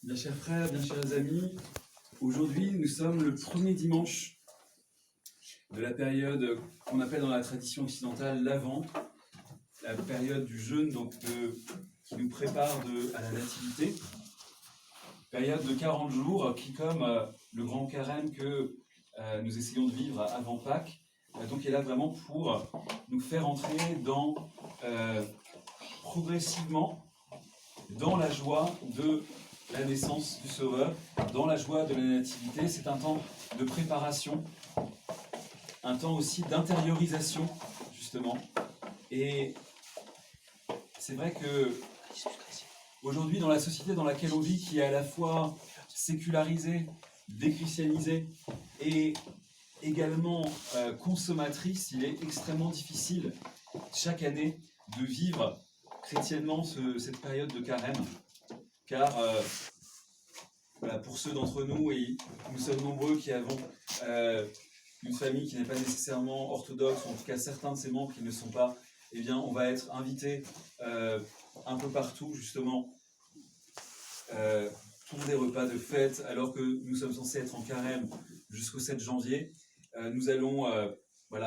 Bien chers frères, bien chers amis, aujourd'hui nous sommes le premier dimanche de la période qu'on appelle dans la tradition occidentale l'Avent, la période du jeûne qui nous prépare à la nativité, période de 40 jours qui, comme le grand carême que nous essayons de vivre avant Pâques, donc est là vraiment pour nous faire entrer progressivement dans la joie de la naissance du Sauveur, dans la joie de la nativité. C'est un temps de préparation, un temps aussi d'intériorisation, justement. Et c'est vrai que aujourd'hui, dans la société dans laquelle on vit, qui est à la fois sécularisée, déchristianisée et également consommatrice, il est extrêmement difficile chaque année de vivre chrétiennement cette période de carême, car voilà, pour ceux d'entre nous, et nous sommes nombreux qui avons une famille qui n'est pas nécessairement orthodoxe, ou en tout cas certains de ses membres qui ne sont pas, eh bien on va être invités un peu partout justement pour des repas de fête, alors que nous sommes censés être en carême jusqu'au 7 janvier. Nous allons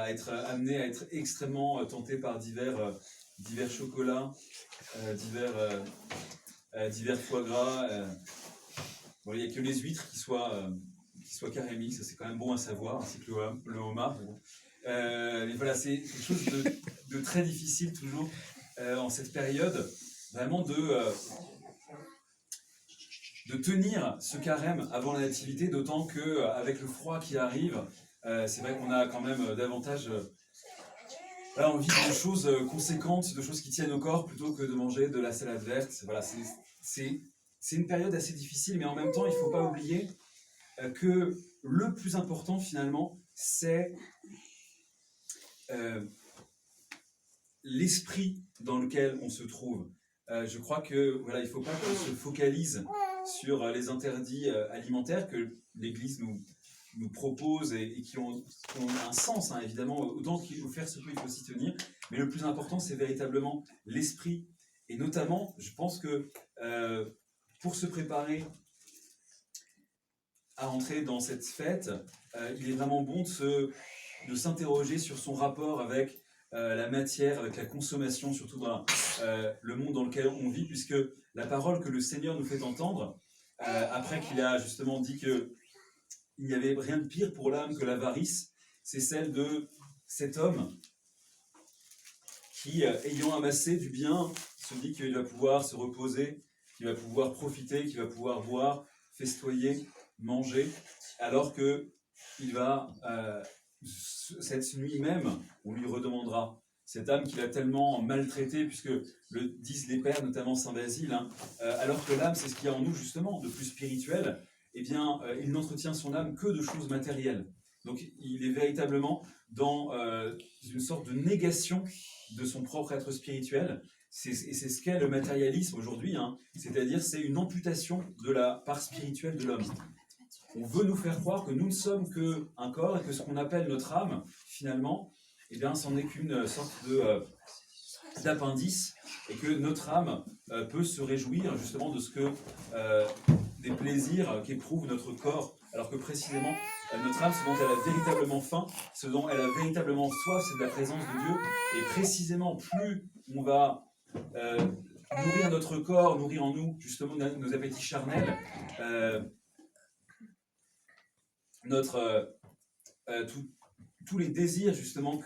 être amenés à être extrêmement tentés par divers chocolats, divers foie gras. Il n'y a que les huîtres qui soient carémiques, ça c'est quand même bon à savoir, ainsi que le homard. Mais voilà, c'est quelque chose de très difficile toujours en cette période, vraiment de tenir ce carême avant la nativité, d'autant qu'avec le froid qui arrive, c'est vrai qu'on a quand même davantage envie de choses conséquentes, de choses qui tiennent au corps, plutôt que de manger de la salade verte. Voilà, c'est une période assez difficile, mais en même temps, il ne faut pas oublier que le plus important, finalement, c'est l'esprit dans lequel on se trouve. Je crois que il ne faut pas qu'on se focalise sur les interdits alimentaires que l'Église nous propose et qui ont un sens, hein, évidemment, autant qu'il faut faire ce qu'il faut s'y tenir, mais le plus important, c'est véritablement l'esprit. Et notamment, je pense que pour se préparer à entrer dans cette fête, il est vraiment bon de s'interroger sur son rapport avec la matière, avec la consommation, surtout dans le monde dans lequel on vit, puisque la parole que le Seigneur nous fait entendre, après qu'il a justement dit qu'il n'y avait rien de pire pour l'âme que l'avarice, c'est celle de cet homme qui, ayant amassé du bien, se dit qu'il va pouvoir se reposer, qu'il va pouvoir profiter, qu'il va pouvoir boire, festoyer, manger, alors que cette nuit même, on lui redemandera. Cette âme qu'il a tellement maltraitée, puisque le disent les pères, notamment Saint Basile, hein, alors que l'âme, c'est ce qu'il y a en nous justement de plus spirituel, eh bien, il n'entretient son âme que de choses matérielles. Donc, il est véritablement dans une sorte de négation de son propre être spirituel. C'est ce qu'est le matérialisme aujourd'hui, hein. C'est-à-dire c'est une amputation de la part spirituelle de l'homme. On veut nous faire croire que nous ne sommes qu'un corps et que ce qu'on appelle notre âme, finalement, eh bien, c'en est qu'une sorte d'appendice, et que notre âme peut se réjouir justement de des plaisirs qu'éprouve notre corps, alors que précisément notre âme, ce dont elle a véritablement faim, ce dont elle a véritablement soif, c'est de la présence de Dieu. Et précisément, plus on va nourrir notre corps, nourrir en nous justement nos appétits charnels, tous les désirs justement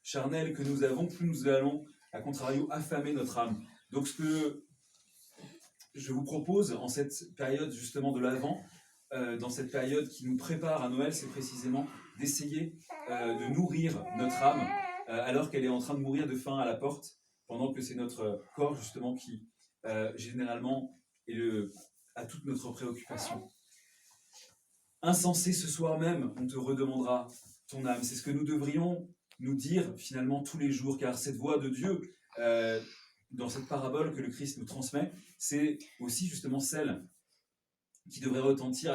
charnels que nous avons, plus nous allons, à contrario, affamer notre âme. Donc ce que je vous propose en cette période justement de l'Avent, dans cette période qui nous prépare à Noël, c'est précisément d'essayer de nourrir notre âme alors qu'elle est en train de mourir de faim à la porte, pendant que c'est notre corps justement qui généralement a toute notre préoccupation. Insensé, ce soir même, on te redemandera ton âme. C'est ce que nous devrions nous dire finalement tous les jours, car cette voix de Dieu, dans cette parabole que le Christ nous transmet, c'est aussi justement celle qui devrait retentir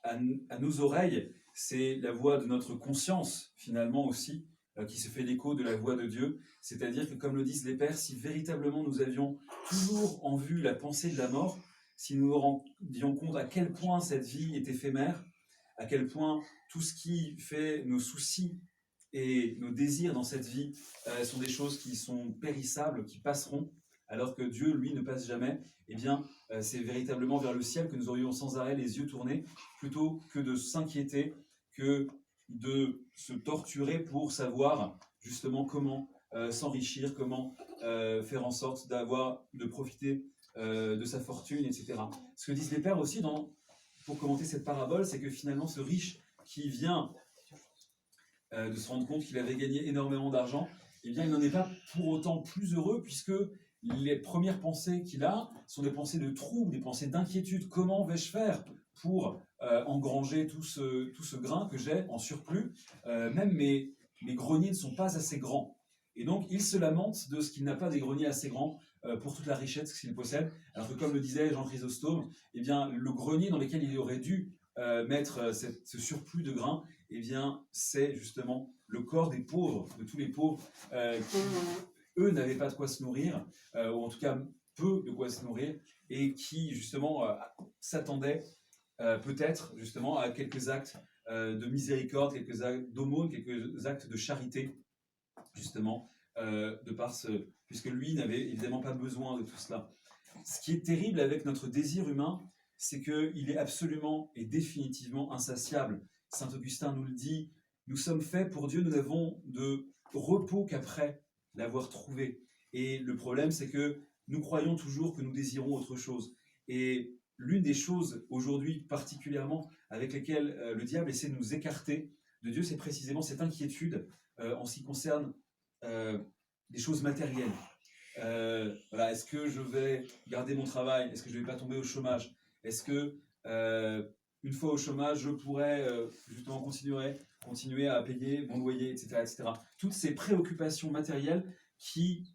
à nos oreilles. C'est la voix de notre conscience, finalement aussi, qui se fait l'écho de la voix de Dieu. C'est-à-dire que, comme le disent les pères, si véritablement nous avions toujours en vue la pensée de la mort, si nous nous rendions compte à quel point cette vie est éphémère, à quel point tout ce qui fait nos soucis et nos désirs dans cette vie sont des choses qui sont périssables, qui passeront, alors que Dieu, lui, ne passe jamais, eh bien, c'est véritablement vers le ciel que nous aurions sans arrêt les yeux tournés, plutôt que de s'inquiéter, que de se torturer pour savoir justement comment s'enrichir, comment faire en sorte de profiter de sa fortune, etc. Ce que disent les pères aussi, pour commenter cette parabole, c'est que finalement ce riche qui vient de se rendre compte qu'il avait gagné énormément d'argent, eh bien il n'en est pas pour autant plus heureux, puisque les premières pensées qu'il a sont des pensées de trouble, des pensées d'inquiétude. Comment vais-je faire pour engranger tout ce grain que j'ai en surplus? Même mes greniers ne sont pas assez grands. Et donc, il se lamente de ce qu'il n'a pas des greniers assez grands pour toute la richesse qu'il possède. Alors que, comme le disait Jean Chrysostome, eh bien, le grenier dans lequel il aurait dû mettre ce surplus de grains, eh bien, c'est justement le corps des pauvres, de tous les pauvres qui, eux, n'avaient pas de quoi se nourrir, ou en tout cas peu de quoi se nourrir, et qui, justement, s'attendaient peut-être, justement, à quelques actes de miséricorde, quelques actes d'aumône, quelques actes de charité, justement, puisque lui n'avait évidemment pas besoin de tout cela. Ce qui est terrible avec notre désir humain, c'est qu'il est absolument et définitivement insatiable. Saint Augustin nous le dit, nous sommes faits pour Dieu, nous n'avons de repos qu'après l'avoir trouvé. Et le problème, c'est que nous croyons toujours que nous désirons autre chose. Et l'une des choses aujourd'hui particulièrement avec lesquelles le diable essaie de nous écarter de Dieu, c'est précisément cette inquiétude en ce qui concerne des choses matérielles. Voilà, est-ce que je vais garder mon travail? Est-ce que je ne vais pas tomber au chômage? Est-ce que une fois au chômage, je pourrais justement continuer à payer mon loyer, etc., etc. Toutes ces préoccupations matérielles qui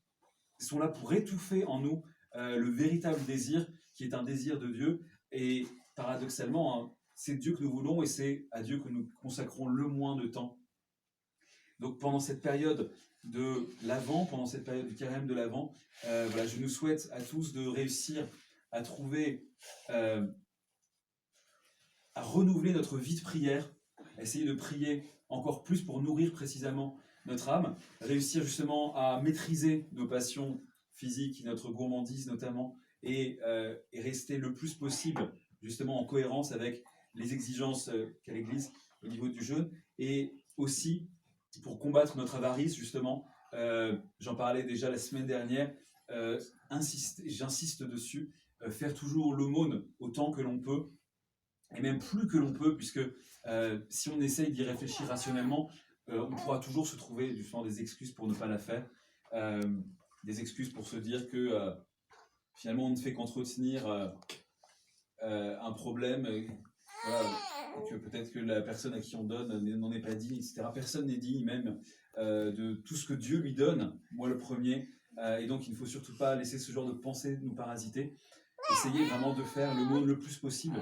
sont là pour étouffer en nous le véritable désir, qui est un désir de Dieu. Et paradoxalement, hein, c'est Dieu que nous voulons et c'est à Dieu que nous consacrons le moins de temps. Donc pendant cette période de l'Avent, pendant cette période du carême de l'Avent, voilà, je nous souhaite à tous de réussir à trouver, à renouveler notre vie de prière, à essayer de prier encore plus pour nourrir précisément notre âme, réussir justement à maîtriser nos passions physiques, notre gourmandise notamment, et rester le plus possible justement en cohérence avec les exigences qu'a l'Église au niveau du jeûne, et aussi pour combattre notre avarice justement, j'en parlais déjà la semaine dernière, j'insiste dessus, faire toujours l'aumône autant que l'on peut, et même plus que l'on peut, puisque si on essaye d'y réfléchir rationnellement, on pourra toujours se trouver justement des excuses pour ne pas la faire, des excuses pour se dire que finalement on ne fait qu'entretenir un problème, voilà, et que peut-être que la personne à qui on donne n'en est pas digne, etc. Personne n'est digne même de tout ce que Dieu lui donne, moi le premier, et donc il ne faut surtout pas laisser ce genre de pensée nous parasiter. Essayez vraiment de faire le monde le plus possible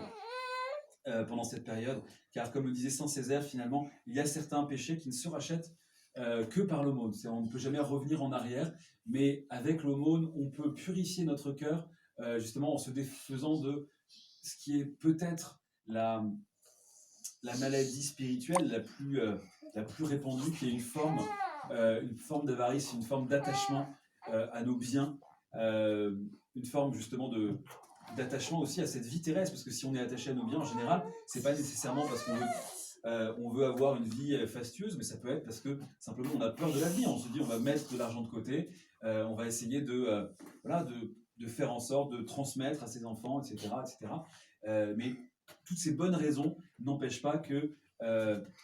pendant cette période, car comme le disait Saint Césaire, finalement, il y a certains péchés qui ne se rachètent que par l'aumône. On ne peut jamais revenir en arrière, mais avec l'aumône, on peut purifier notre cœur, justement en se défaisant de ce qui est peut-être la maladie spirituelle la plus répandue, qui est une forme d'avarice, une forme d'attachement à nos biens, une forme justement d'attachement aussi à cette vie terrestre, parce que si on est attaché à nos biens en général, c'est pas nécessairement parce qu'on veut avoir une vie fastueuse, mais ça peut être parce que simplement on a peur de l'avenir. On se dit on va mettre de l'argent de côté, on va essayer de faire en sorte de transmettre à ses enfants, etc., etc. Mais toutes ces bonnes raisons n'empêchent pas que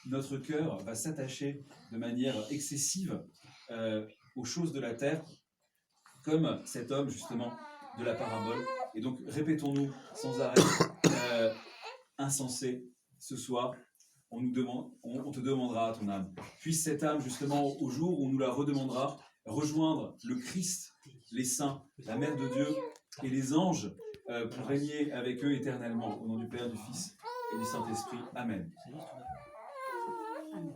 notre cœur va s'attacher de manière excessive aux choses de la terre, comme cet homme justement de la parabole. Et donc répétons-nous sans arrêt, insensé, ce soir on te demandera à ton âme. Puisse cette âme justement au jour où on nous la redemandera rejoindre le Christ, les saints, la Mère de Dieu et les anges pour régner avec eux éternellement. Au nom du Père, du Fils et du Saint-Esprit. Amen.